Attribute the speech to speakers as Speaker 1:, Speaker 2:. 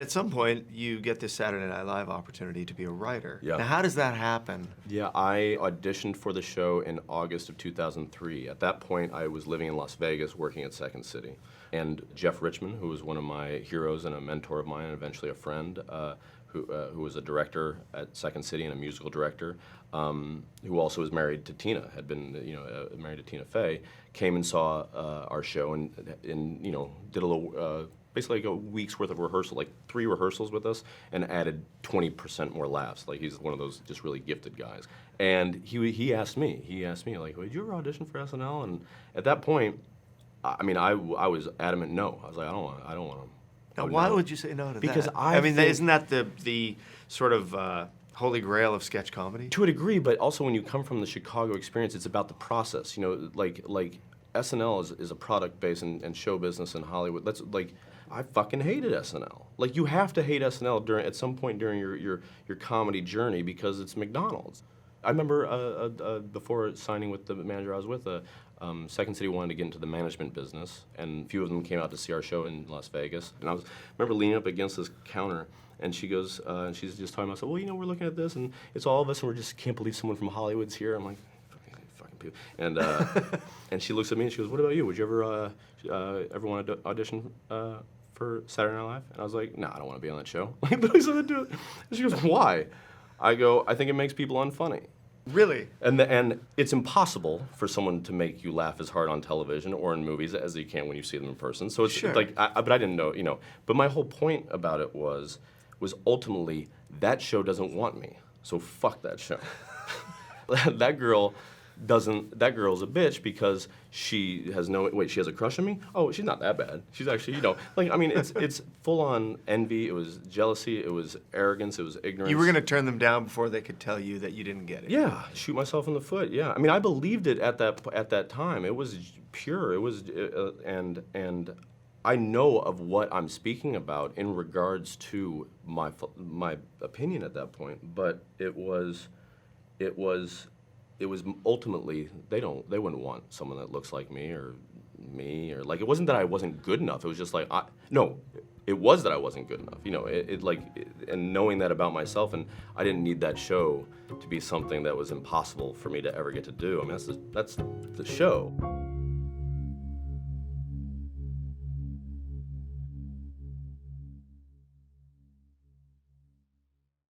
Speaker 1: At some point, you get this Saturday Night Live opportunity to be a writer.
Speaker 2: Yeah.
Speaker 1: Now, how does that happen?
Speaker 2: Yeah, I auditioned for the show in August of 2003. At that point, I was living in Las Vegas working at Second City. And Jeff Richman, who was one of my heroes and a mentor of mine and eventually a friend, who was a director at Second City and a musical director, who also was married to Tina, had been married to Tina Fey, came and saw our show and did a little, basically like a week's worth of rehearsal, like 3 rehearsals with us, and added 20% more laughs. Like, he's one of those just really gifted guys. And he asked me, like, did you ever audition for SNL? And at that point, I mean, I was adamant no. I was like, I don't want to.
Speaker 1: Now, why would you say no to
Speaker 2: because
Speaker 1: that?
Speaker 2: I
Speaker 1: mean,
Speaker 2: think,
Speaker 1: isn't that the sort of holy grail of sketch comedy?
Speaker 2: To a degree, but also when you come from the Chicago experience, it's about the process. You know, like SNL is a product based and show business in Hollywood. That's like, I fucking hated SNL. Like, you have to hate SNL at some point during your comedy journey because it's McDonald's. I remember before signing with the manager I was with, Second City wanted to get into the management business, and a few of them came out to see our show in Las Vegas. And I remember leaning up against this counter, and she goes, and she's just talking about, well, we're looking at this, and it's all of us, and we just can't believe someone from Hollywood's here. I'm like, fucking people. And and she looks at me and she goes, what about you? Would you ever want to audition for Saturday Night Live? And I was like, no, I don't want to be on that show. But I said, do it. And she goes, why? I go, I think it makes people unfunny.
Speaker 1: Really?
Speaker 2: And it's impossible for someone to make you laugh as hard on television or in movies as you can when you see them in person. So it's
Speaker 1: sure.
Speaker 2: like, but I didn't know, But my whole point about it was ultimately that show doesn't want me, so fuck that show. That girl's a bitch because she has she has a crush on me? Oh, she's not that bad. She's actually, it's full on envy, it was jealousy, it was arrogance, it was ignorance.
Speaker 1: You were going to turn them down before they could tell you that you didn't get it.
Speaker 2: Yeah, shoot myself in the foot, yeah. I mean, I believed it at that time. It was pure, it was, and I know of what I'm speaking about in regards to my opinion at that point, but it was ultimately, they wouldn't want someone that looks like me, or like, it wasn't that I wasn't good enough, it was just like, it was that I wasn't good enough, and knowing that about myself, and I didn't need that show to be something that was impossible for me to ever get to do. I mean, that's the show.